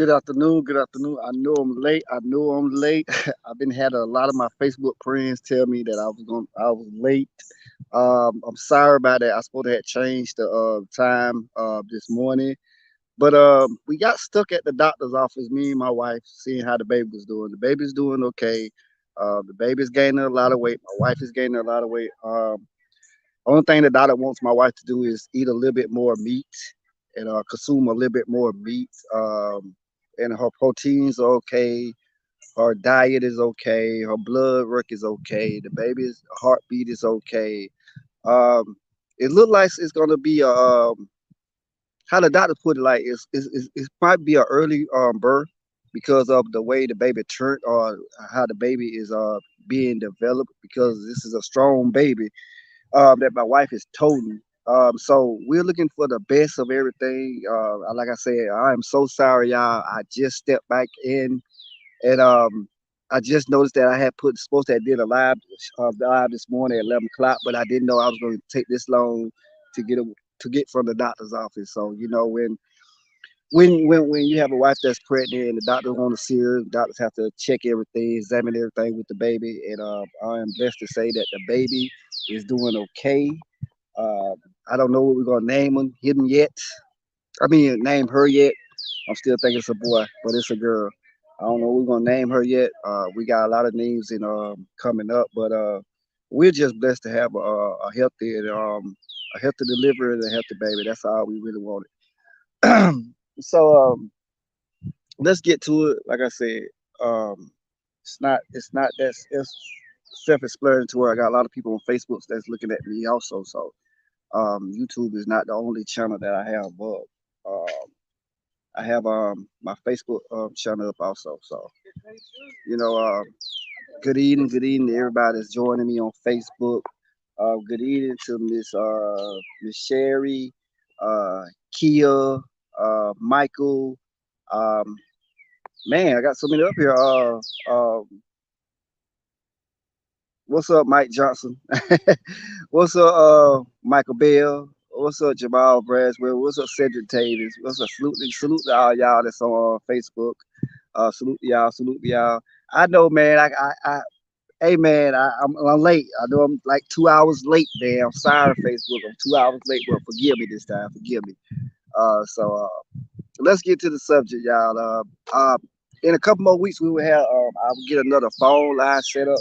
Good afternoon. Good afternoon. I know I'm late. I know I'm late. I've been had a lot of my Facebook friends tell me that I was late. I'm sorry about that. I supposed to have changed the time this morning, but we got stuck at the doctor's office. Me and my wife, seeing how the baby was doing. The baby's doing okay. The baby's gaining a lot of weight. My wife is gaining a lot of weight. Only thing the doctor wants my wife to do is eat a little bit more meat and consume a little bit more meat. And her proteins are okay. Her diet is okay. Her blood work is okay. The baby's heartbeat is okay. Um, it looked like it's gonna be a how the doctor put it, like it might be an early birth because of the way the baby turned or how the baby is being developed because this is a strong baby that my wife is toting. So we're looking for the best of everything. Like I said, I am so sorry, y'all. I just stepped back in and I just noticed that I had put supposed to have did a live this morning at 11 o'clock, but I didn't know I was going to take this long to to get from the doctor's office. So when you have a wife that's pregnant and the doctors want to see her, doctors have to check everything, examine everything with the baby, and I am blessed to say that the baby is doing okay. Uh, I don't know what we're gonna him yet. I mean, name her yet. I'm still thinking it's a boy, but it's a girl. I don't know what we're gonna name her yet. We got a lot of names in coming up, but we're just blessed to have a healthy delivery and a healthy baby. That's all we really wanted. So let's get to it. Like I said, um, it's not that it's self-explanatory. I got a lot of people on Facebook that's looking at me also. So YouTube is not the only channel that I have up. I have my Facebook channel up also. So you know, good evening to everybody that's joining me on Facebook. Good evening to Miss Sherry, uh, Kia, Michael. Um, Man, I got so many up here. What's up, Mike Johnson? What's up, Michael Bell? What's up, Jamal Braswell? What's up, Cedric Davis? What's up? Salute to all y'all that's on Facebook. Salute to y'all. Salute to y'all. I know, man. Hey, man. I'm late. I know I'm like 2 hours late, man. I'm sorry, Facebook. I'm 2 hours late, but forgive me this time. Forgive me. Let's get to the subject, y'all. In a couple more weeks, we will have. I will get another phone line set up,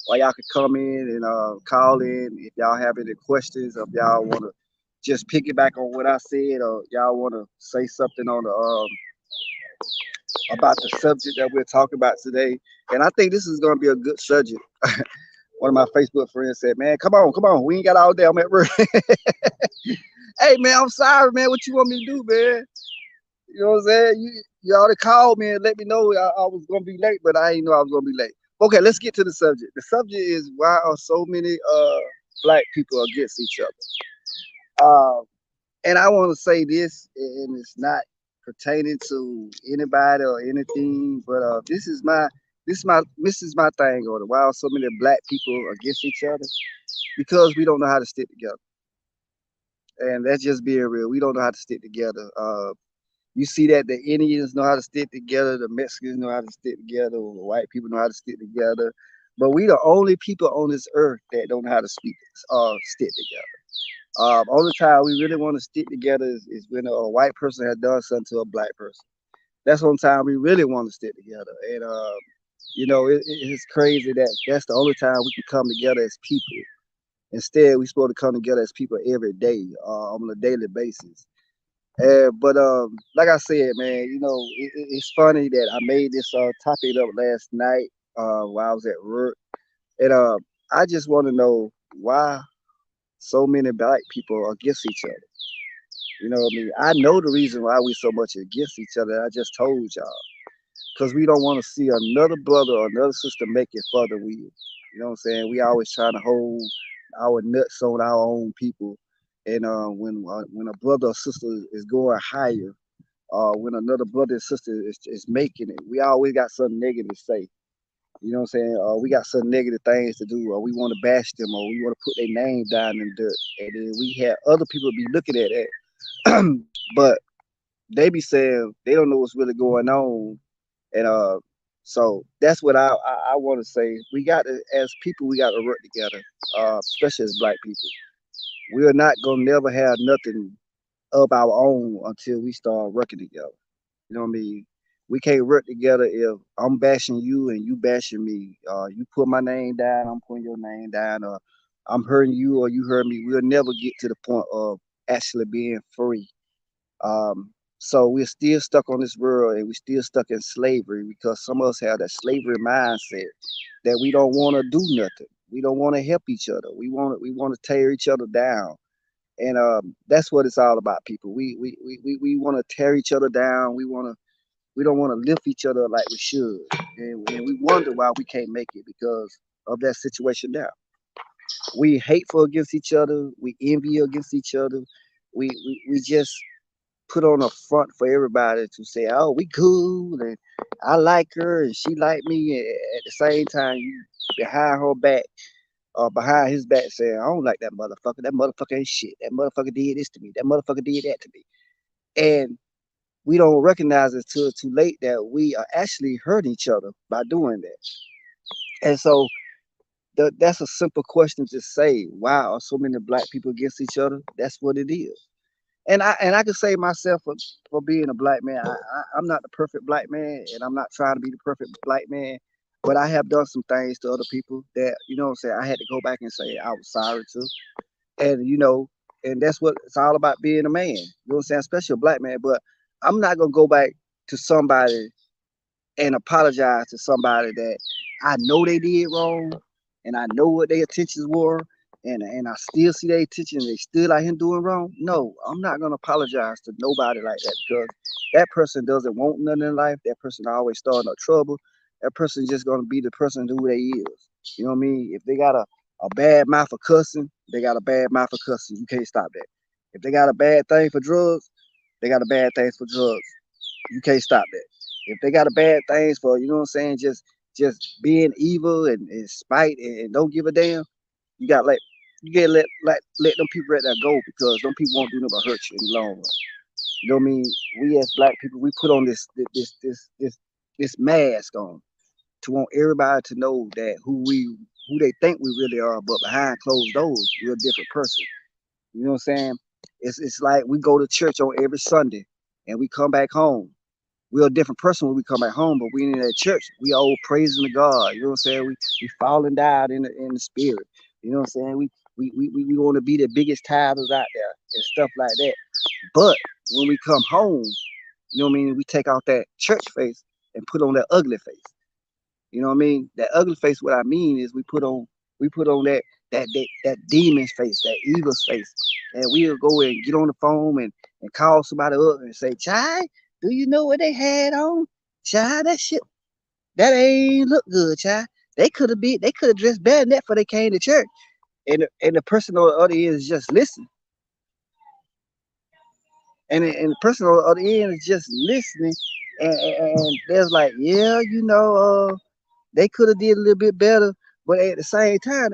or y'all can come in and call in if y'all have any questions. If y'all want to just piggyback on what I said, or y'all want to say something on the about the subject that we're talking about today. And I think this is going to be a good subject. One of my Facebook friends said, "Man, come on, we ain't got all day. I'm at work." Hey, man, I'm sorry, man. What you want me to do, man? You know what I'm saying? You already called me and let me know I was gonna be late, but I didn't know I was gonna be late. Okay, let's get to the subject. The subject is why are so many black people against each other? And I want to say this, and it's not pertaining to anybody or anything, but this is my thing on it. Why are so many black people against each other? Because we don't know how to stick together, and that's just being real. We don't know how to stick together. You see that the Indians know how to stick together, the Mexicans know how to stick together, the white people know how to stick together, but we the only people on this earth that don't know how to stick together. Only time we really want to stick together is when a white person has done something to a black person. That's one time we really want to stick together. And it's crazy that that's the only time we can come together as people. Instead, we're supposed to come together as people every day, on a daily basis. But like I said, man, it's funny that I made this topic up last night while I was at work, and I just want to know why so many black people are against each other. You know what I mean? I know the reason why we so much against each other. I just told y'all because we don't want to see another brother or another sister make it further with you. You know what I'm saying? We always trying to hold our nuts on our own people, and when a brother or sister is going higher when another brother and sister is making it. We always got something negative to say. You know what I'm saying? We got some negative things to do, or we want to bash them, or we want to put their name down in the dirt. And then we had other people be looking at that. But they be saying they don't know what's really going on. And so that's what I want to say. We got to, as people, we got to work together, especially as black people. We're not gonna never have nothing of our own until we start working together. You know what I mean? We can't work together if I'm bashing you and you bashing me. You put my name down, I'm putting your name down, or I'm hurting you or you hurt me. We'll never get to the point of actually being free. So we're still stuck on this world and we're still stuck in slavery because some of us have that slavery mindset that we don't want to do nothing. We don't want to help each other. We want to tear each other down. And that's what it's all about, people. We want to tear each other down. We don't want to lift each other like we should. And we wonder why we can't make it because of that situation now. We hateful against each other. We envy against each other. We just put on a front for everybody to say, "Oh, we cool," and I like her and she like me. And at the same time, you behind her back or behind his back saying, "I don't like that motherfucker. That motherfucker ain't shit. That motherfucker did this to me. That motherfucker did that to me." And we don't recognize it till too late that we are actually hurting each other by doing that. And so that's a simple question to say. Why are so many black people against each other? That's what it is. And I can say myself for being a black man. I'm not the perfect black man, and I'm not trying to be the perfect black man. But I have done some things to other people that what I'm saying. I had to go back and say I was sorry to, and and that's what it's all about being a man. You know what I'm saying? Especially a black man. But I'm not gonna go back to somebody and apologize to somebody that I know they did wrong and I know what their intentions were and I still see their intentions and they still out here doing wrong. No, I'm not gonna apologize to nobody like that because that person doesn't want nothing in life. That person always starting up trouble. That person just gonna be the person who they is. You know what I mean? If they got a bad mouth for cussing, they got a bad mouth for cussing. You can't stop that. If they got a bad thing for drugs, they got a bad thing for drugs. You can't stop that. If they got a bad things for, what I'm saying, just being evil and spite and don't give a damn, you got like you gotta let them people right there go because them people won't do nothing but hurt you in the long run. You know what I mean? We as black people, we put on this mask on to want everybody to know that who they think we really are, but behind closed doors, we're a different person. You know what I'm saying? It's like we go to church on every Sunday and we come back home. We're a different person when we come back home, but we in that church. We all praising the God. You know what I'm saying? We falling down in the spirit. You know what I'm saying? We want to be the biggest tithers out there and stuff like that. But when we come home, you know what I mean? We take off that church face and put on that ugly face. You know what I mean? That ugly face. What I mean is we put on that demon's face, that evil's face, and we'll go and get on the phone and call somebody up and say, "Child, do you know what they had on? Child, that shit that ain't look good, child. They could have dressed better than that before they came to church." And the person on the other end is just listening, and the person on the other end is just listening, and there's like, yeah, they could have did a little bit better, but at the same time,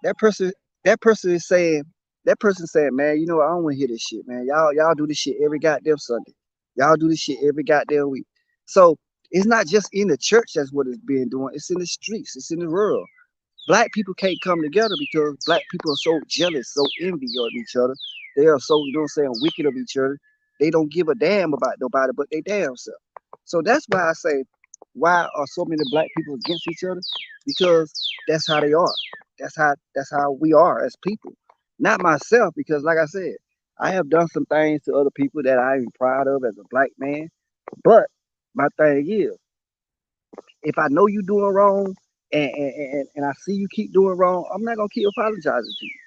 that person that person is saying that person saying, "Man, I don't want to hear this shit, man. Y'all do this shit every goddamn Sunday. Y'all do this shit every goddamn week." So it's not just in the church that's what it's being doing. It's in the streets. It's in the world. Black people can't come together because black people are so jealous, so envy of each other. They are so, wicked of each other. They don't give a damn about nobody but they damn self. So that's why I say, why are so many black people against each other? Because that's how they are. That's how we are as people. Not myself, because like I said, I have done some things to other people that I am proud of as a black man. But my thing is, if I know you doing wrong and I see you keep doing wrong, I'm not gonna keep apologizing to you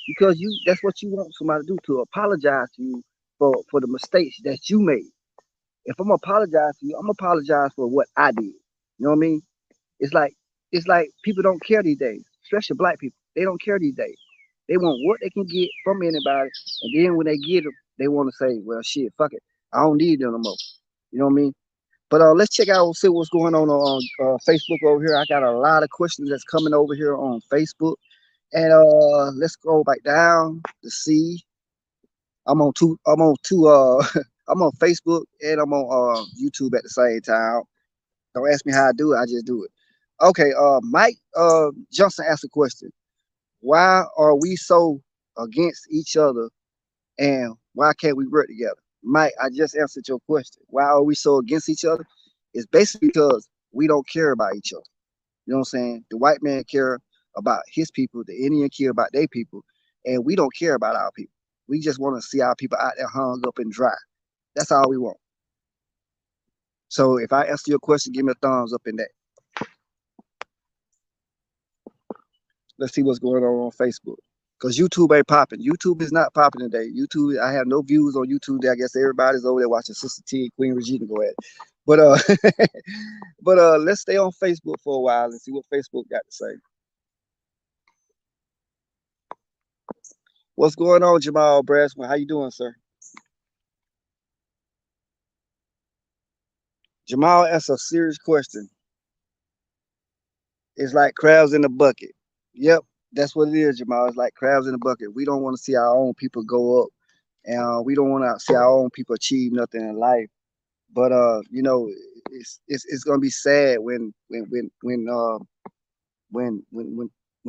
because that's what you want somebody to do, to apologize to you for the mistakes that you made. If I'm apologize to you, I'm apologize for what I did. You know what I mean? It's like it's like people don't care these days, especially black people. They don't care these days. They want what they can get from anybody, and then when they get them, they want to say, "Well, shit, fuck it, I don't need them no more." You know what I mean? But let's check out see what's going on Facebook over here. I got a lot of questions that's coming over here on Facebook, and let's go back down to see. I'm on two. I'm on two. I'm on Facebook and I'm on YouTube at the same time. Don't ask me how I do it. I just do it. Okay. Mike Johnson asked a question. Why are we so against each other, and why can't we work together? Mike, I just answered your question. Why are we so against each other? It's basically because we don't care about each other. You know what I'm saying? The white man care about his people, the Indian care about their people, and we don't care about our people. We just want to see our people out there hung up and dry. That's all we want. So if I answer your question, give me a thumbs up in that. Let's see what's going on Facebook. Because YouTube ain't popping. YouTube is not popping today. YouTube, I have no views on YouTube. I guess everybody's over there watching Sister T and Queen Regina go at it. But but let's stay on Facebook for a while and see what Facebook got to say. What's going on, Jamal Brasman? How you doing, sir? Jamal asked a serious question. It's like crabs in a bucket. Yep, that's what it is, Jamal. It's like crabs in a bucket. We don't want to see our own people go up, and we don't want to see our own people achieve nothing in life. But you know, it's gonna be sad when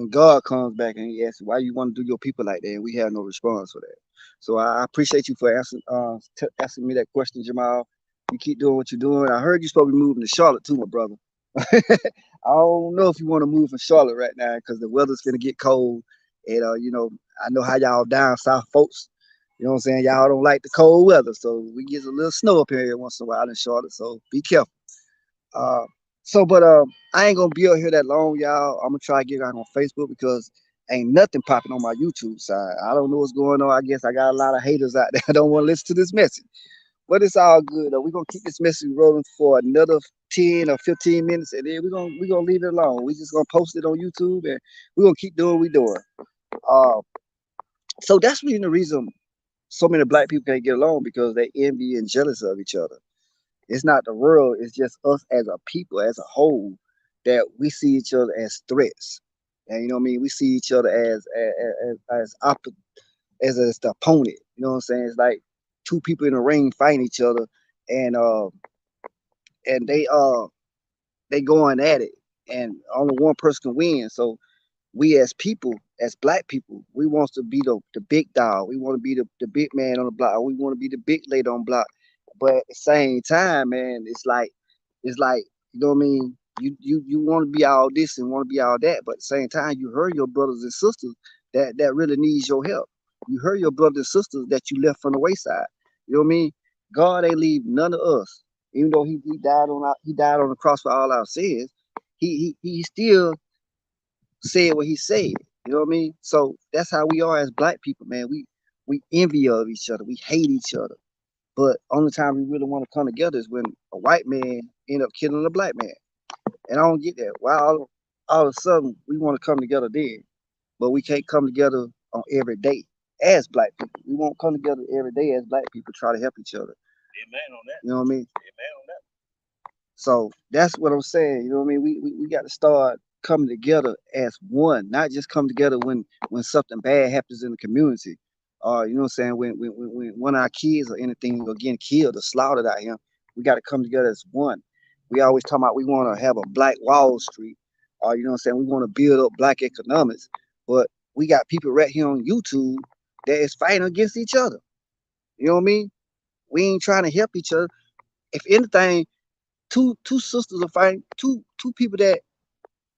God comes back and He asks, "Why you want to do your people like that?" And we have no response for that. So I appreciate you for asking me that question, Jamal. You keep doing what you're doing. I heard you're supposed to be moving to Charlotte too, my brother. I don't know if you want to move from Charlotte right now because the weather's gonna get cold, and you know I know how y'all down south folks. You know what I'm saying? Y'all don't like the cold weather, so we get a little snow up here once in a while in Charlotte. So be careful. Uh, but I ain't gonna be out here that long, y'all. I'm gonna try to get out on Facebook because ain't nothing popping on my YouTube side. I don't know what's going on. I guess I got a lot of haters out there. I don't want to listen to this message. But it's all good though. We're gonna keep this message rolling for another 10 or 15 minutes, and then we're gonna leave it alone. We just gonna post it on YouTube, and we're gonna keep doing what we're doing. Uh, so that's really the reason so many black people can't get along because they envy and jealous of each other. It's not the world; it's just us as a people, as a whole, that we see each other as threats. And you know what I mean? We see each other as the opponent. You know what I'm saying? It's like two people in a ring fighting each other, and and they going at it, and only one person can win. So we as people, as black people, we want to be the big dog. We want to be the big man on the block. We want to be the big lady on the block. But at the same time, man, it's like you know what I mean. You want to be all this and want to be all that, but at the same time, you hurt your brothers and sisters that really needs your help. You hurt your brothers and sisters that you left from the wayside. You know what I mean? God ain't leave none of us, even though he died on the cross for all our sins. He still said what he said. You know what I mean? So that's how we are as black people, man. We envy of each other. We hate each other. But only time we really want to come together is when a white man end up killing a black man. And I don't get that. Why all of a sudden we want to come together then, but we can't come together on every day as black people. We won't come together every day as black people try to help each other. Amen on that. You know what I mean? Amen on that. So that's what I'm saying. You know what I mean? We got to start coming together as one, not just come together when something bad happens in the community. You know what I'm saying? When one of our kids or anything are getting killed or slaughtered out here, we got to come together as one. We always talk about we want to have a black Wall Street. You know what I'm saying? We want to build up black economics, but we got people right here on YouTube that is fighting against each other. You know what I mean? We ain't trying to help each other. If anything, two sisters are fighting. Two people that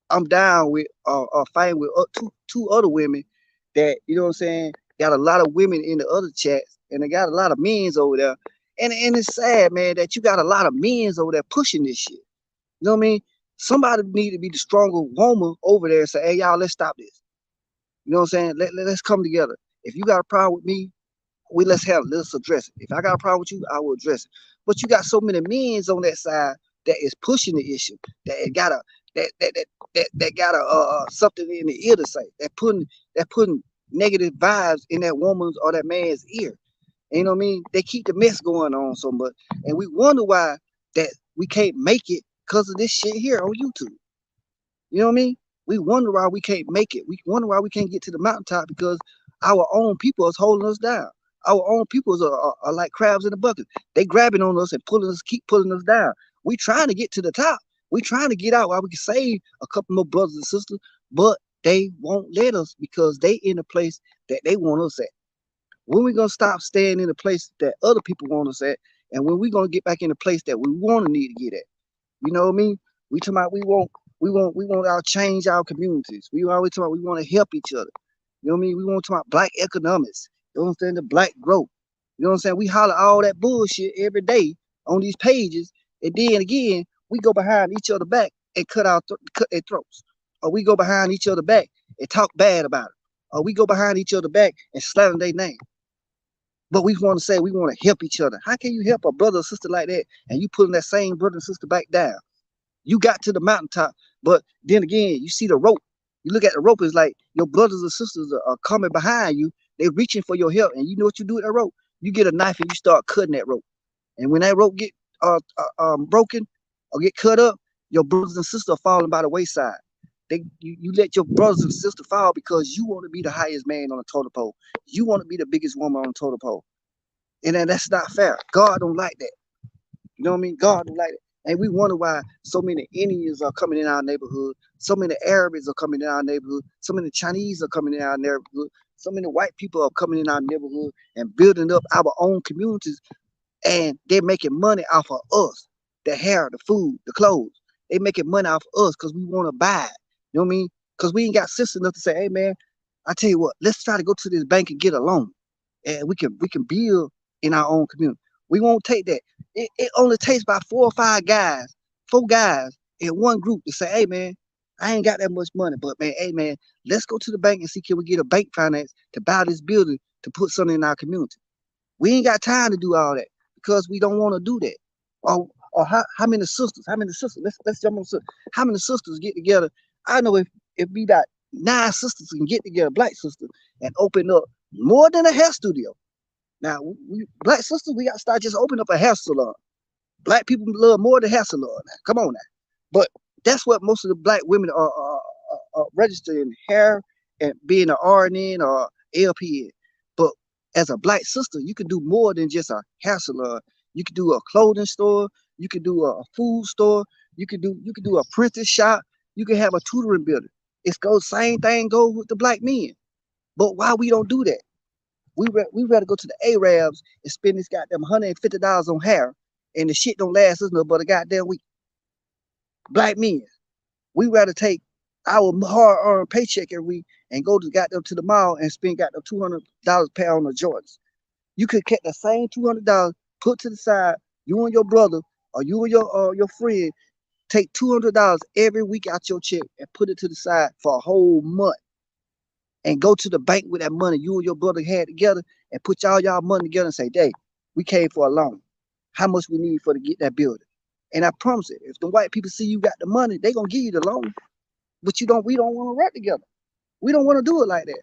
I'm down with are fighting with two other women that you know what I'm saying. Got a lot of women in the other chats, and they got a lot of men's over there. And it's sad, man, that you got a lot of men's over there pushing this shit. You know what I mean? Somebody need to be the stronger woman over there and say, "Hey, y'all, let's stop this." You know what I'm saying? Let's come together. If you got a problem with me, let's address it. If I got a problem with you, I will address it. But you got so many men's on that side that is pushing the issue, that got a that got a something in the ear to say, that putting negative vibes in that woman's or that man's ear. And you know what I mean? They keep the mess going on so much, and we wonder why that we can't make it because of this shit here on YouTube. You know what I mean? We wonder why we can't make it. We wonder why we can't get to the mountaintop because our own people is holding us down. Our own peoples are like crabs in a bucket. They grabbing on us and pulling us, keep pulling us down. We trying to get to the top. We trying to get out while we can save a couple more brothers and sisters, but they won't let us because they in a place that they want us at. When we gonna stop staying in a place that other people want us at, and when we gonna get back in a place that we want to need to get at? You know what I mean? We talking about we want our change our communities. We always talking about we want to help each other. You know what I mean? We want to talk about black economics. You know what I'm saying? The black growth. You know what I'm saying? We holler all that bullshit every day on these pages, and then again we go behind each other back and cut their throats, or we go behind each other back and talk bad about it, or we go behind each other back and slander their name. But we want to say we want to help each other. How can you help a brother or sister like that and you pulling that same brother and sister back down? You got to the mountaintop, but then again, you see the rope. You look at the rope, it's like your brothers and sisters are coming behind you. They're reaching for your help, and you know what you do with that rope? You get a knife and you start cutting that rope. And when that rope get broken or get cut up, your brothers and sisters are falling by the wayside. You let your brothers and sisters fall because you want to be the highest man on the totem pole. You want to be the biggest woman on the totem pole. And then that's not fair. God don't like that. You know what I mean? God don't like it. And we wonder why so many Indians are coming in our neighborhood, so many Arabs are coming in our neighborhood, so many Chinese are coming in our neighborhood, so many white people are coming in our neighborhood and building up our own communities, and they're making money off of us, the hair, the food, the clothes. They making money off of us because we want to buy it. You know what I mean? Because we ain't got sense enough to say, hey man, I tell you what, let's try to go to this bank and get a loan, and we can build in our own community. We won't take that. It only takes about 4 or 5 guys, 4 guys in one group to say, hey man, I ain't got that much money, but man, hey man, let's go to the bank and see can we get a bank finance to buy this building to put something in our community. We ain't got time to do all that because we don't want to do that. Or how many sisters? How many sisters? Let's jump on sisters. How many sisters get together? I know if we got 9 sisters can get together, black sisters, and open up more than a hair studio. Now, black sisters, we got to start just opening up a hair salon. Black people love more than hair salon. Now, come on now. But that's what most of the black women are registered in hair and being an RN or LPN. But as a black sister, you can do more than just a hair salon. You can do a clothing store. You can do a food store. You can do a printing shop. You can have a tutoring building. It's go same thing goes with the black men. But why we don't do that? We rather go to the Arabs and spend this goddamn $150 on hair, and the shit don't last us no but a goddamn week. Black men, we rather take our hard-earned paycheck every week and go to goddamn to the mall and spend goddamn $200 pair on the Jordans. You could get the same $200 put to the side. You and your brother or you and your friend take $200 every week out your check and put it to the side for a whole month and go to the bank with that money you and your brother had together and put y'all money together and say, "Hey, we came for a loan. How much we need for to get that building?" And I promise you, if the white people see you got the money, they gonna give you the loan. But we don't want to work together. We don't want to do it like that.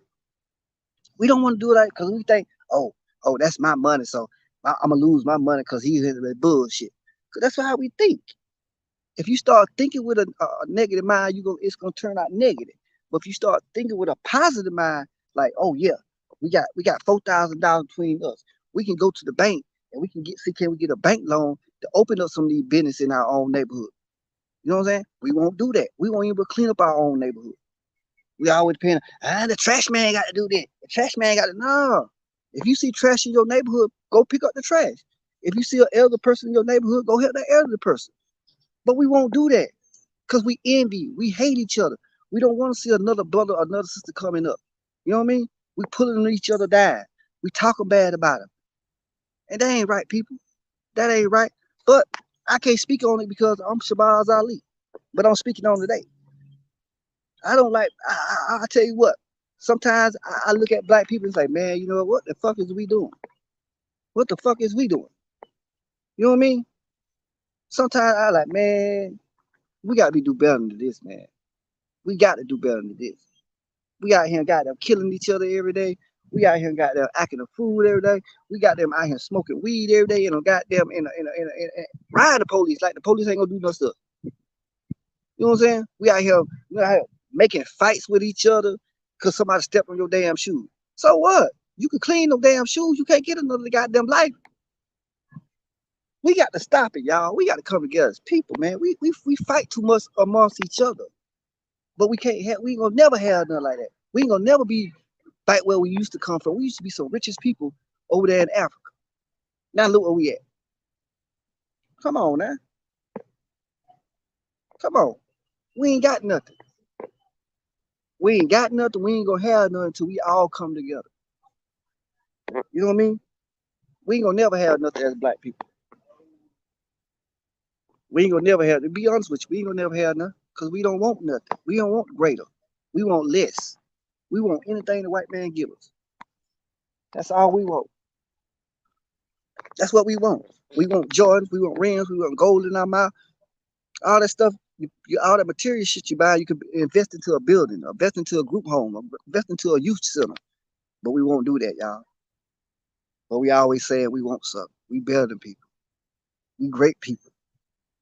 We don't want to do it like because we think, oh, that's my money, so I'm gonna lose my money because he's into that bullshit. Cause that's how we think. If you start thinking with a negative mind, it's gonna turn out negative. But if you start thinking with a positive mind, like, oh yeah, we got $4,000 between us. We can go to the bank and we can can we get a bank loan to open up some of these business in our own neighborhood. You know what I'm saying? We won't do that. We won't even clean up our own neighborhood. We always depend the trash man got to do that. The trash man got to no. If you see trash in your neighborhood, go pick up the trash. If you see an elder person in your neighborhood, go help that elderly person. But we won't do that because we envy, we hate each other. We don't want to see another brother or another sister coming up. You know what I mean? We pulling each other down. We talking bad about them. And that ain't right, people. That ain't right. But I can't speak on it because I'm Shabazz Ali. But I'm speaking on today. I don't like, I tell you what, sometimes I look at black people and say, man, you know what the fuck is we doing? What the fuck is we doing? You know what I mean? Sometimes I like, man, we got to do better than this, man. We got to do better than this. We out here and got them killing each other every day. We out here and got them acting the food every day. We got them out here smoking weed every day and got them riding the police like the police ain't gonna do no stuff. You know what I'm saying? We out here making fights with each other because somebody stepped on your damn shoe. So what? You can clean them damn shoes. You can't get another goddamn life. We got to stop it, y'all. We got to come together as people, man. We fight too much amongst each other, but we can't have. We ain't gonna never have nothing like that. We ain't gonna never be back where we used to come from. We used to be some richest people over there in Africa. Now look where we at. Come on now. Come on. We ain't got nothing. We ain't got nothing. We ain't gonna have nothing until we all come together. You know what I mean? We ain't gonna never have nothing as black people. We ain't gonna never have, to be honest with you, we ain't gonna never have nothing because we don't want nothing. We don't want greater. We want less. We want anything the white man give us. That's all we want. That's what we want. We want Jordans, we want rings, we want gold in our mouth. All that stuff, all that material shit you buy, you can invest into a building, invest into a group home, invest into a youth center. But we won't do that, y'all. But we always saying we want something. We better than people. We great people.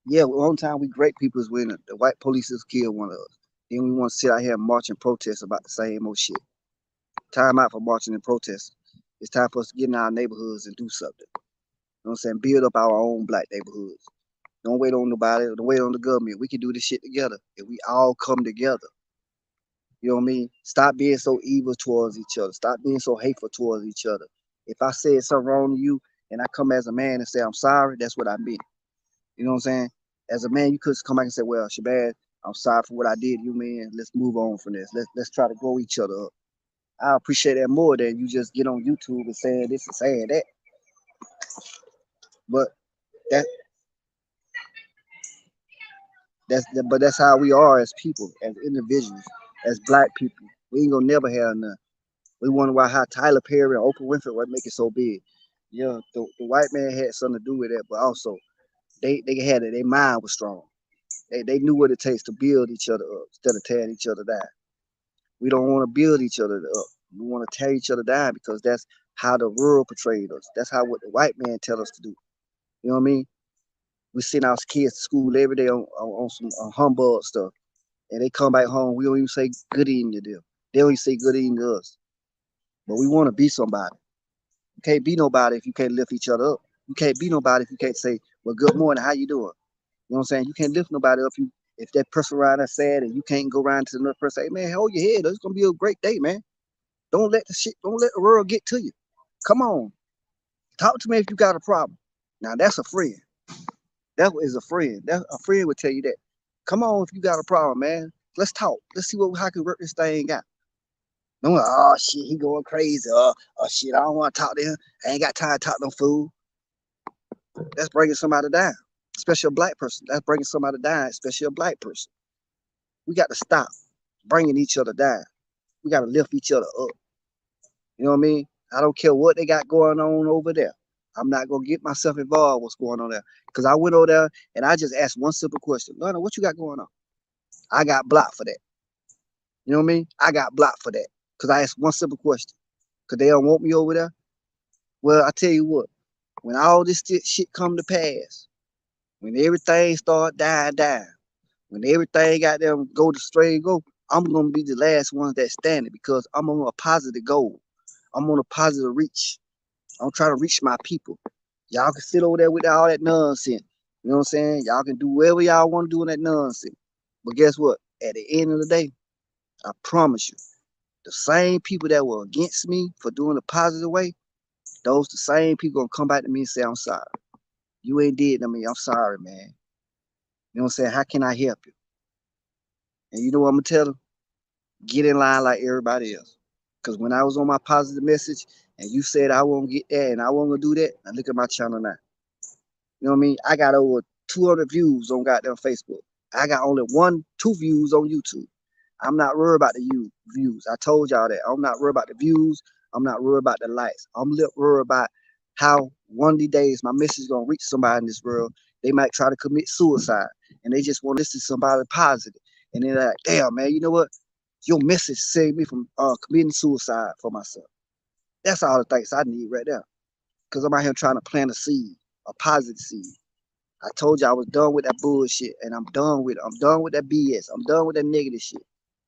Yeah, one time we great people is when the white police has killed one of us. Then we want to sit out here and march and protest about the same old shit. Time out for marching and protesting. It's time for us to get in our neighborhoods and do something. You know what I'm saying? Build up our own black neighborhoods. Don't wait on nobody. Don't wait on the government. We can do this shit together if we all come together. You know what I mean? Stop being so evil towards each other. Stop being so hateful towards each other. If I said something wrong to you and I come as a man and say I'm sorry, that's what I meant. You know what I'm saying? As a man, you could come back and say, "Well, Shabazz, I'm sorry for what I did to you, man. Let's move on from this. Let's try to grow each other up." I appreciate that more than you just get on YouTube and saying this and saying that. But that that's how we are as people, as individuals, as black people. We ain't gonna never have none. We wonder why how Tyler Perry and Oprah Winfrey would make it so big. Yeah, the white man had something to do with that, but also they had it. Their mind was strong. They knew what it takes to build each other up instead of tearing each other down. We don't want to build each other up. We want to tear each other down because that's how the world portrayed us. That's how what the white man tell us to do. You know what I mean? We send our kids to school every day on some humbug stuff, and they come back home. We don't even say good evening to them. They don't even say good evening to us. But we want to be somebody. You can't be nobody if you can't lift each other up. You can't be nobody if you can't say, "Well, good morning, how you doing?" You know what I'm saying? You can't lift nobody up if that person around there sad and you can't go around to another person and say, "Hey, man, hold your head. It's gonna be a great day, man. Don't let the world get to you. Come on. Talk to me if you got a problem." Now that's a friend. That is a friend. That a friend would tell you that. Come on if you got a problem, man. Let's talk. Let's see how can work this thing out. No, oh shit, he going crazy. Oh shit, I don't want to talk to him. I ain't got time to talk to no fool. That's bringing somebody down, especially a black person. That's bringing somebody down, especially a black person. We got to stop bringing each other down. We got to lift each other up. You know what I mean? I don't care what they got going on over there. I'm not gonna get myself involved with what's going on there. Cause I went over there and I just asked one simple question. Lorna, what you got going on? I got blocked for that. You know what I mean? I got blocked for that. Cause I asked one simple question. Cause they don't want me over there. Well, I tell you what, when all this shit come to pass, when everything start dying down, when everything got them go to straight go, I'm gonna be the last one that's standing because I'm on a positive goal. I'm on a positive reach. I'm trying to reach my people. Y'all can sit over there with all that nonsense. You know what I'm saying? Y'all can do whatever y'all want to do in that nonsense. But guess what? At the end of the day, I promise you, the same people that were against me for doing the positive way, those the same people gonna come back to me and say, I'm sorry. You ain't did to me. I'm sorry, man. You know what I'm saying? How can I help you? And you know what I'm gonna tell them? Get in line like everybody else. Because when I was on my positive message and you said I won't get that and I won't gonna do that, now look at my channel now. You know what I mean? I got over 200 views on goddamn Facebook. I got only 2 views on YouTube. I'm not worried about the views. I told y'all that. I'm not worried about the views. I'm not worried about the likes. I'm worried about how one of these days my message is gonna reach somebody in this world. They might try to commit suicide and they just want to listen to somebody positive. And they're like, damn, man, you know what? Your message saved me from committing suicide for myself. That's all the things I need right there. Because I'm out here trying to plant a seed, a positive seed. I told you I was done with that bullshit, and I'm done with it. I'm done with that BS. I'm done with that negative shit.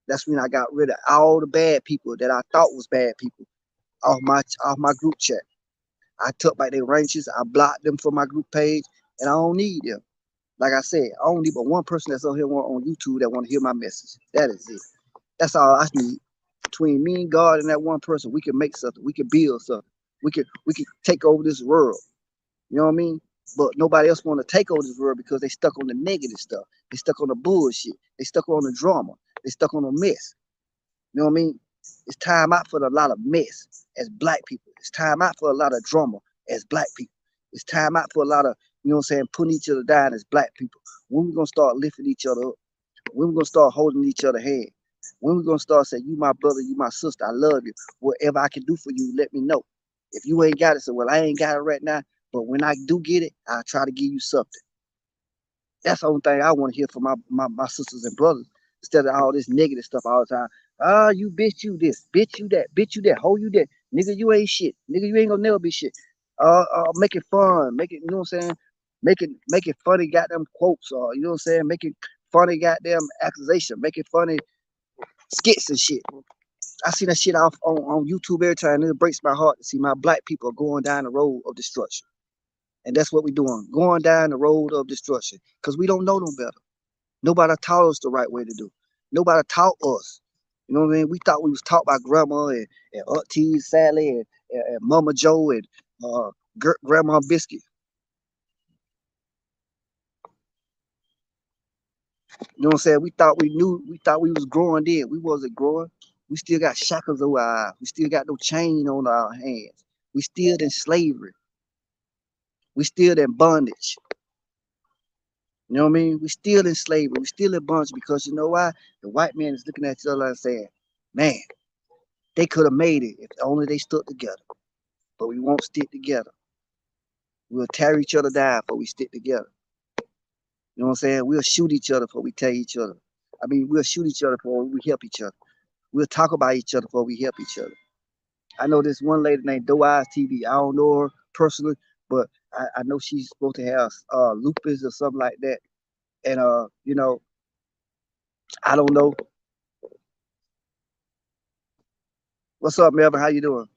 That's when I got rid of all the bad people that I thought was bad people. off my group chat. I took back their ranges. I blocked them from my group page, and I don't need them. Like I said, I don't need but one person that's on here on YouTube that want to hear my message. That is it. That's all I need. Between me and God and that one person, we can make something. We can build something. We can take over this world. You know what I mean? But nobody else want to take over this world because they stuck on the negative stuff. They stuck on the bullshit. They stuck on the drama. They stuck on the mess. You know what I mean? It's time out for a lot of mess as black people. It's time out for a lot of drama as black people. It's time out for a lot of, you know what I'm saying, putting each other down as black people. When we gonna start lifting each other up? When we gonna start holding each other hand? When we gonna start saying, you my brother, you my sister, I love you. Whatever I can do for you, let me know. If you ain't got it, so well, I ain't got it right now. But when I do get it, I'll try to give you something. That's the only thing I want to hear from my sisters and brothers instead of all this negative stuff all the time. Ah, you bitch, you this, bitch, you that, bitch, you that, hoe, you that, nigga, you ain't shit, nigga, you ain't gonna never be shit. Make it fun, make it, you know what I'm saying? Make it funny, goddamn quotes, or you know what I'm saying? Make it funny, goddamn accusation, make it funny skits and shit. I see that shit off on YouTube every time, and it breaks my heart to see my black people going down the road of destruction. And that's what we're doing, going down the road of destruction, because we don't know no better. Nobody taught us the right way to do. Nobody taught us. You know what I mean? We thought we was taught by grandma and auntie Sally and Mama Joe and uh, Grandma Biscuit. You know what I'm saying? We thought we knew. We thought we was growing then. We wasn't growing. We still got shackles over our eyes. We still got no chain on our hands. We still in slavery. We still in bondage. You know what I mean? We still in slavery. We still in bondage because you know why? The white man is looking at each other and saying, man, they could have made it if only they stood together. But we won't stick together. We'll tear each other down before we stick together. You know what I'm saying? We'll shoot each other before we tear each other. I mean, we'll shoot each other before we help each other. We'll talk about each other before we help each other. I know this one lady named Doe Eyes TV. I don't know her personally, but I know she's supposed to have lupus or something like that. And you know, I don't know. What's up, Melvin? How you doing?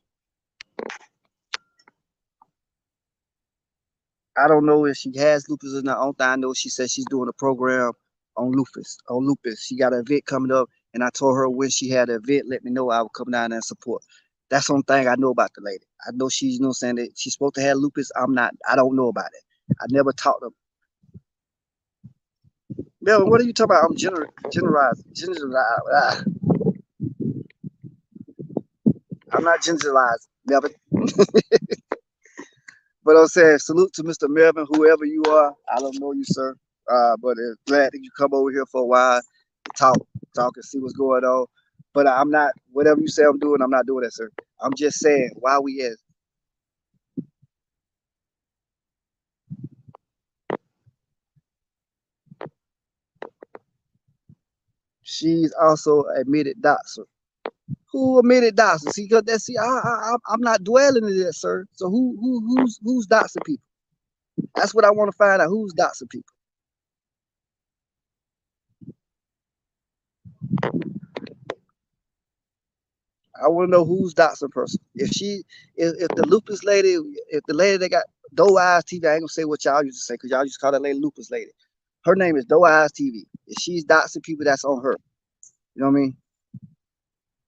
I don't know if she has lupus or not. Only thing I know, she said she's doing a program on lupus. On lupus, she got an event coming up, and I told her when she had an event, let me know. I would come down there and support. That's the only thing I know about the lady. I know she's, you know, saying that she's supposed to have lupus. I'm not. I don't know about it. I never talked to her. Melvin, what are you talking about? I'm generalizing. I'm not generalizing, Melvin. But I'm saying salute to Mr. Melvin, whoever you are. I don't know you, sir. But glad that you come over here for a while, talk, talk, and see what's going on. But I'm not whatever you say I'm doing. I'm not doing that, sir. I'm just saying why we as she's also admitted doctor. Who admitted doctor? See, cause that's see, I'm not dwelling in that, sir. So who's doctor people? That's what I want to find out. Who's doctor people? I want to know who's Dotson person. If the lupus lady, if the lady that got Doe Eyes TV, I ain't gonna say what y'all used to say because y'all used to call that lady lupus lady. Her name is Doe Eyes TV. If she's Dotson people, that's on her. You know what I mean?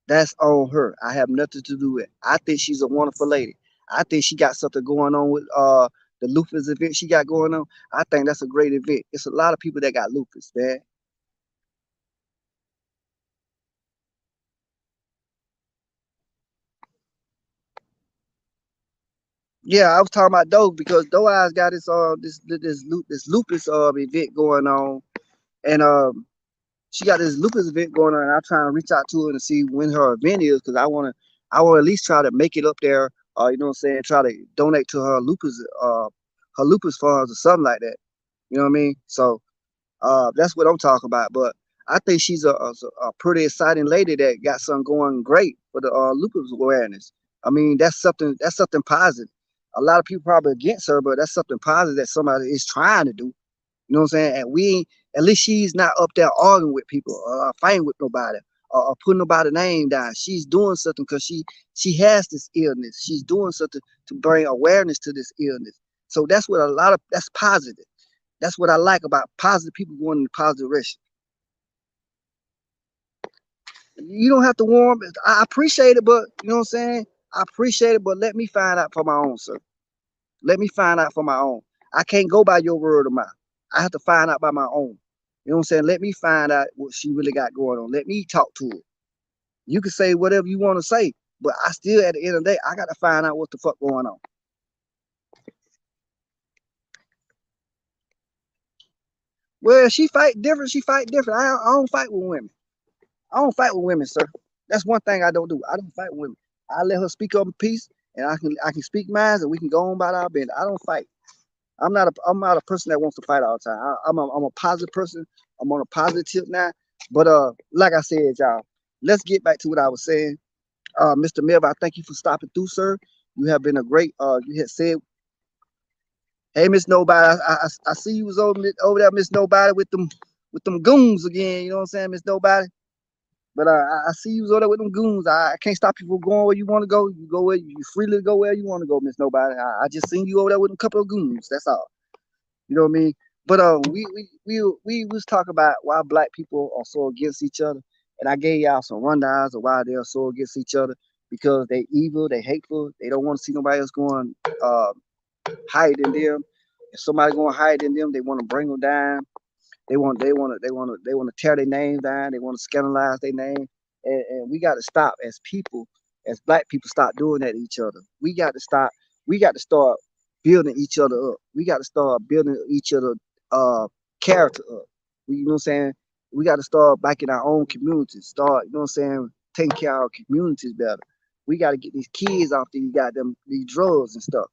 That's on her. I have nothing to do with it. I think she's a wonderful lady. I think she got something going on with the lupus event she got going on. I think that's a great event. It's a lot of people that got lupus, man. Yeah, I was talking about Doe because Doe Eyes got this lupus event going on, and she got this lupus event going on, and I'm trying to reach out to her and see when her event is because I want to at least try to make it up there. You know what I'm saying? Try to donate to her lupus funds or something like that. You know what I mean? So that's what I'm talking about. But I think she's a pretty exciting lady that got something going great for the lupus awareness. I mean, that's something positive. A lot of people probably against her, but that's something positive that somebody is trying to do. You know what I'm saying? And we ain't, at least she's not up there arguing with people or fighting with nobody putting nobody's name down. She's doing something because she has this illness. She's doing something to bring awareness to this illness. So that's what that's positive. That's what I like about positive people going in the positive direction. You don't have to warn. I appreciate it, but you know what I'm saying? I appreciate it, but let me find out for my own, sir. Let me find out for my own. I can't go by your word of mouth. I have to find out by my own. You know what I'm saying? Let me find out what she really got going on. Let me talk to her. You can say whatever you want to say, but I still, at the end of the day, I got to find out what the fuck going on. Well, she fight different. She fight different. I don't fight with women. I don't fight with women, sir. That's one thing I don't do. I don't fight with women. I let her speak up in peace, and I can speak mine, and we can go on about our business. I don't fight. I'm not a person that wants to fight all the time. I'm a positive person. I'm on a positive tip now. But like I said, y'all, let's get back to what I was saying. Mr. Melvin, I thank you for stopping through, sir. You have been a great. You had said, "Hey, Miss Nobody, I see you was over there, Miss Nobody, with them goons again. You know what I'm saying, Miss Nobody." But I see you was over there with them goons. I can't stop you from going where you want to go. You go where you freely go where you want to go, Miss Nobody. I just seen you over there with a couple of goons. That's all. You know what I mean? But we was talking about why black people are so against each other, and I gave y'all some rundowns of why they are so against each other because they evil, they hateful, they don't want to see nobody else going hide in them. If somebody going to hide in them, they want to bring them down. They want to tear their name down. They want to scandalize their name, and we got to stop as people, as black people, stop doing that to each other. We got to stop. We got to start building each other up. We got to start building each other character up. You know what I'm saying? We got to start back in our own communities. Start, you know what I'm saying, taking care of our communities better. We got to get these kids off these drugs and stuff.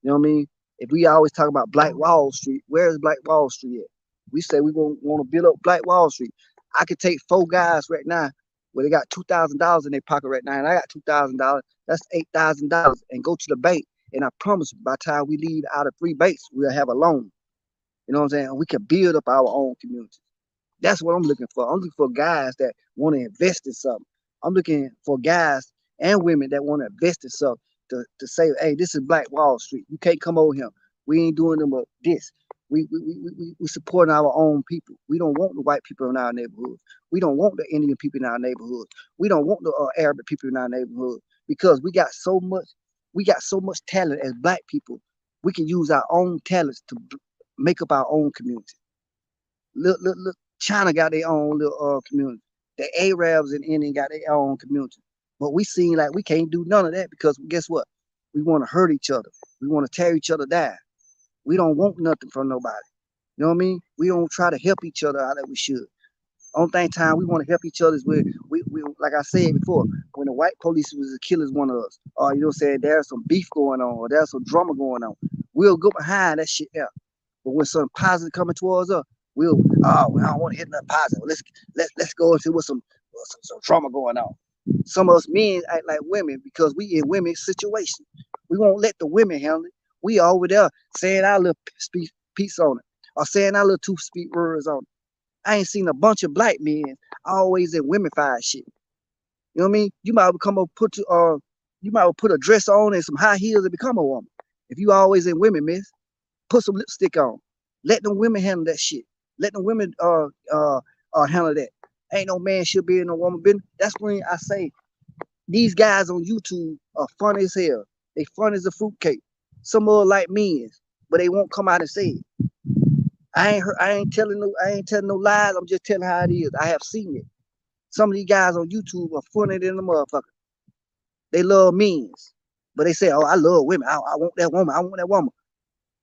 You know what I mean? If we always talk about Black Wall Street, where is Black Wall Street at? We say we want to build up Black Wall Street. I could take 4 guys right now where they got $2,000 in their pocket right now, and I got $2,000. That's $8,000, and go to the bank. And I promise you, by the time we leave out of 3 banks, we'll have a loan. You know what I'm saying? And we can build up our own community. That's what I'm looking for. I'm looking for guys that want to invest in something. I'm looking for guys and women that want to invest in something to say, hey, this is Black Wall Street. You can't come over here. We ain't doing them but this. We supporting our own people. We don't want the white people in our neighborhoods. We don't want the Indian people in our neighborhoods. We don't want the Arabic people in our neighborhood because we got so much talent as black people. We can use our own talents to make up our own community. Look, China got their own little community. The Arabs and Indian got their own community. But we seem like we can't do none of that because guess what? We want to hurt each other. We want to tear each other down. We don't want nothing from nobody. You know what I mean? We don't try to help each other out that we should. Only thing time we want to help each other is when we like I said before, when the white police was killing one of us, or you know what I'm saying, there's some beef going on, or there's some drama going on. We'll go behind that shit there. But when something positive coming towards us, we'll I don't want to hit nothing positive. Let's go into with some drama going on. Some of us men act like women because we in women's situation. We won't let the women handle it. We over there saying our little piece on it, or saying our little 2 speak words on it. I ain't seen a bunch of black men always in women fight shit. You know what I mean? You might come up you might put a dress on and some high heels and become a woman. If you always in women, miss, put some lipstick on. Let them women handle that shit. Let them women handle that. Ain't no man should be in a woman business. That's when I say these guys on YouTube are funny as hell. They funny as a fruitcake. Some of them like men, but they won't come out and say it. I ain't telling no lies. I'm just telling how it is. I have seen it. Some of these guys on YouTube are funnier than the motherfucker. They love means, but they say, "Oh, I love women. I want that woman. I want that woman."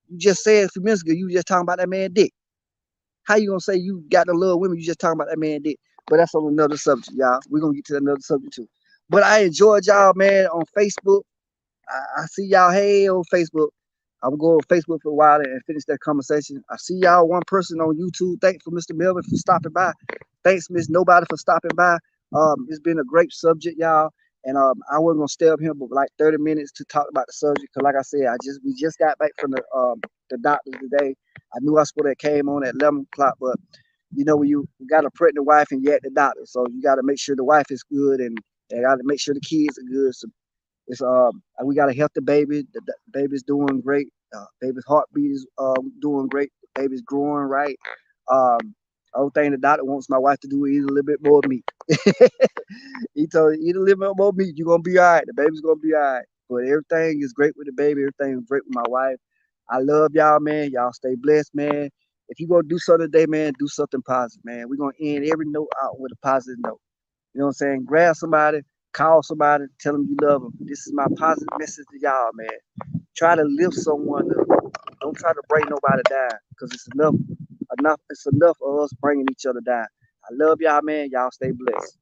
You just said a few minutes ago, you just talking about that man dick. How you gonna say you got to love women? You just talking about that man dick. But that's on another subject, y'all. We're gonna get to another subject too. But I enjoyed y'all, man, on Facebook. I see y'all, hey, on Facebook. I'm going to Facebook for a while and finish that conversation. I see y'all, one person on YouTube. Thanks for Mr. Melvin for stopping by. Thanks, Miss Nobody, for stopping by. It's been a great subject, y'all. And I wasn't gonna stay up here but like 30 minutes to talk about the subject because, like I said, we just got back from the doctor today. I knew I was supposed to came on at 11 o'clock, but You know, when you got a pregnant wife and you at the doctor, so you got to make sure the wife is good, and got to make sure the kids are good. So it's we got a healthy baby. The baby's doing great. Baby's heartbeat is doing great. The baby's growing right. Only thing the doctor wants my wife to do is eat a little bit more meat. He told her, eat a little bit more meat. You're gonna be all right. The baby's gonna be all right. But everything is great with the baby. Everything is great with my wife. I love y'all, man. Y'all stay blessed, man. If you gonna do something today, man, do something positive, man. We're gonna end every note out with a positive note. You know what I'm saying? Grab somebody, call somebody, tell them you love them. This is my positive message to y'all, man. Try to lift someone up. Don't try to break nobody down, because it's enough. It's enough of us bringing each other down. I love y'all, man. Y'all stay blessed.